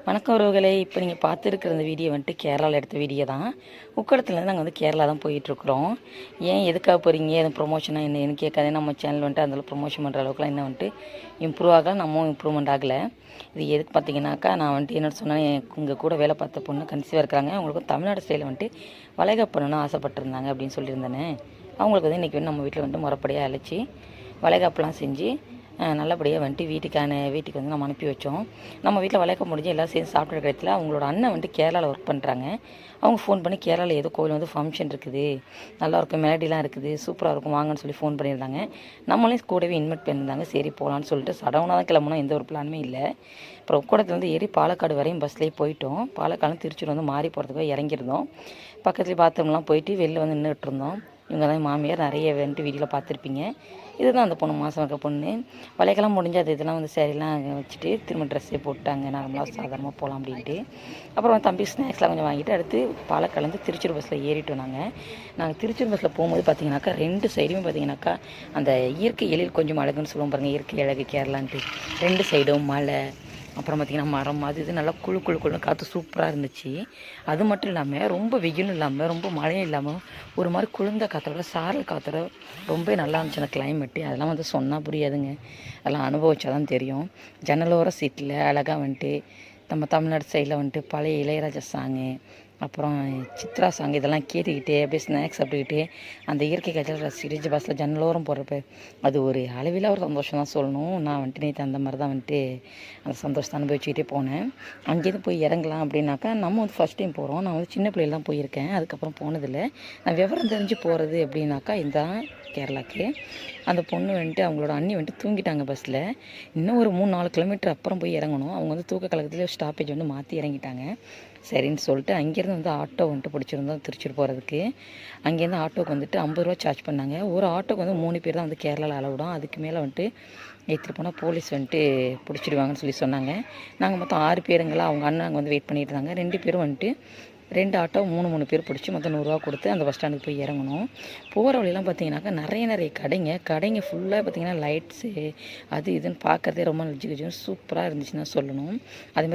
வணக்கம் உறவுகளே. இப்போ நீங்கள் பார்த்துருக்குற இந்த வீடியோ வந்துட்டு கேரளாவில் எடுத்த வீடியோ தான். உக்கடத்துலேருந்து நாங்கள் வந்து கேரளா தான் போயிட்டுருக்குறோம். ஏன் எதுக்காக போகிறீங்க, எதுவும் ப்ரொமோஷனாக என்னன்னு கேட்காதே. நம்ம சேனல் வந்துட்டு அதில் ப்ரொமோஷன் பண்ணுற அளவுக்குலாம் இன்னும் வந்துட்டு இம்ப்ரூவ் ஆகலை, நம்மளும் இம்ப்ரூவ்மெண்ட் ஆகலை. இது எதுக்கு பார்த்தீங்கன்னாக்கா, நான் வந்துட்டு என்ன சொன்னேன், இங்கே கூட வேலை பார்த்த பொண்ணு கன்சீவாக இருக்கிறாங்க. அவங்களுக்கு தமிழ்நாடு ஸ்டைலில் வந்துட்டு வளைகாப்பு பண்ணணும்னு ஆசைப்பட்டிருந்தாங்க அப்படின்னு சொல்லியிருந்தேனே. அவங்களுக்கு வந்து இன்றைக்கி வந்து நம்ம வீட்டில் வந்துட்டு முறைப்படியாக அழைச்சி வளைகாப்புலாம் செஞ்சு நல்லபடியாக வந்துட்டு வீட்டுக்கு வந்து நம்ம அனுப்பி வச்சோம். நம்ம வீட்டில் வளைக்க முடிஞ்சு எல்லாம் சேர்ந்து சாப்பிட்ற இடத்துல அவங்களோட அண்ணன் வந்துட்டு கேரளாவில் ஒர்க் பண்ணுறாங்க. அவங்க ஃபோன் பண்ணி கேரளாவில் ஏதோ கோவில் வந்து ஃபங்க்ஷன் இருக்குது, நல்லாயிருக்கும், மெலடிலாம் இருக்குது, சூப்பராக இருக்கும், வாங்கன்னு சொல்லி ஃபோன் பண்ணியிருந்தாங்க. நம்மளையும் கூடவே இன்வைட் பண்ணியிருந்தாங்க. சரி போகலான்னு சொல்லிட்டு சடவுனாக தான் கிளம்பணும், எந்த ஒரு பிளானுமே இல்லை. அப்புறம் உக்கடத்துலேருந்து ஏறி பாலக்காடு வரையும் பஸ்லேயே போயிட்டோம். பாலக்காடு திருச்சூர் வந்து மாறி போகிறதுக்காக இறங்கியிருந்தோம். பக்கத்துலேயே பாத்ரூம்லாம் போயிட்டு வெளில வந்து நின்றுட்டு இருந்தோம். இவங்க தான் மாமியார், நிறைய வந்துட்டு வீடியோவில் பார்த்துருப்பீங்க. இதுதான் அந்த பொண்ணு, மாதம் இருக்க பொண்ணு. வளைக்கெல்லாம் முடிஞ்சு அது இதெல்லாம் வந்து சேரீலாம் வச்சுட்டு திரும்ப ட்ரெஸ்ஸே போட்டாங்க, நார்மலாக சாதாரணமாக போகலாம் அப்படின்ட்டு. அப்புறம் தம்பி ஸ்நாக்ஸ்லாம் கொஞ்சம் வாங்கிட்டு அடுத்து பாலக்காலேருந்து திருச்சூர் பஸ்ஸில் ஏறிட்டோம். நாங்கள் திருச்சூர் பஸ்ஸில் போகும்போது பார்த்தீங்கன்னாக்கா 2 சைடுமே பார்த்தீங்கன்னாக்கா அந்த இயற்கை எழில் கொஞ்சம் அழகுன்னு சொல்லுவோம் பாருங்கள், இயற்கை அழகு கேரளான்ட்டு. 2 சைடும் மலை, அப்புறம் பார்த்திங்கன்னா மரம், இது நல்லா குழுன்னு காற்று சூப்பராக இருந்துச்சு. அது மட்டும் இல்லாமல் ரொம்ப வெயிலும் இல்லாமல் ரொம்ப மழையும் இல்லாமல் ஒரு மாதிரி குளிர்ந்த காற்றோட சாரல் காற்றோட ரொம்ப நல்லா இருந்துச்சு அந்த கிளைமேட்டு. அதெல்லாம் வந்து சொன்னால் புரியாதுங்க, அதெல்லாம் அனுபவிச்சா தான் தெரியும். ஜன்னலோர சீட்டில் அழகாக வந்துட்டு நம்ம தமிழ்நாடு சைடில் வந்துட்டு பழைய இளையராஜா சாங்கு, அப்புறம் சித்ரா சாங் இதெல்லாம் கேட்டுக்கிட்டே அப்படியே ஸ்நாக்ஸ் சாப்பிட்டுக்கிட்டே அந்த இயற்கை காட்சியில் ரசிச்சு பஸ்ஸில் ஜன்னலோரம் போகிறப்ப அது ஒரு அளவில் ஒரு சந்தோஷம் தான் சொல்லணும். நான் வந்துட்டு நேற்று அந்த மாதிரி தான் வந்துட்டு அந்த சந்தோஷத்தை அனுபவிச்சுக்கிட்டே போனேன். அங்கேருந்து போய் இறங்கலாம் அப்படின்னாக்கா நம்ம வந்து ஃபஸ்ட் டைம் போகிறோம். நான் வந்து சின்ன பிள்ளைகள் தான் போயிருக்கேன், அதுக்கப்புறம் போனதில்லை. நான் விவரம் தெரிஞ்சு போகிறது அப்படின்னாக்கா இந்த கேரளாவுக்கு. அந்த பொண்ணு வந்துட்டு அவங்களோட அண்ணி வந்துட்டு தூங்கிட்டாங்க பஸ்ஸில். இன்னும் ஒரு 3-4 கிலோமீட்டர் அப்புறம் போய் இறங்கணும். அவங்க வந்து தூக்க கலக்கத்தில் ஸ்டாப்பேஜ் வந்து மாற்றி இறங்கிட்டாங்க. சரின்னு சொல்லிட்டு அங்கேருந்து வந்து ஆட்டோ வந்துட்டு பிடிச்சிருந்தோம் திருச்சூர் போகிறதுக்கு. அங்கேருந்து ஆட்டோக்கு வந்துட்டு 50 ரூபா சார்ஜ் பண்ணாங்க. ஒரு ஆட்டோக்கு வந்து 3 பேர் தான் வந்து கேரளாவில் அலவுடும். அதுக்கு மேலே வந்துட்டு எடுத்துகிட்டு போனால் போலீஸ் வந்துட்டு பிடிச்சிடுவாங்கன்னு சொல்லி சொன்னாங்க. நாங்கள் மொத்தம் 6 பேருங்களா, அவங்க அண்ணன் அங்கே வந்து வெயிட் பண்ணிட்டு இருந்தாங்க. 2 பேரும் வந்துட்டு 2 ஆட்டோ 3 பேர் பிடிச்சி மொத்தம் 100 ரூபா கொடுத்து அந்த பஸ் ஸ்டாண்டுக்கு போய் இறங்கணும். போகிற வழியெல்லாம் பார்த்தீங்கன்னாக்கா நிறைய கடைங்க ஃபுல்லாக பார்த்தீங்கன்னா லைட்ஸு அது இதுன்னு பார்க்குறதே ரொம்ப நெஜின்னு சூப்பராக இருந்துச்சுன்னு சொல்லணும். அதே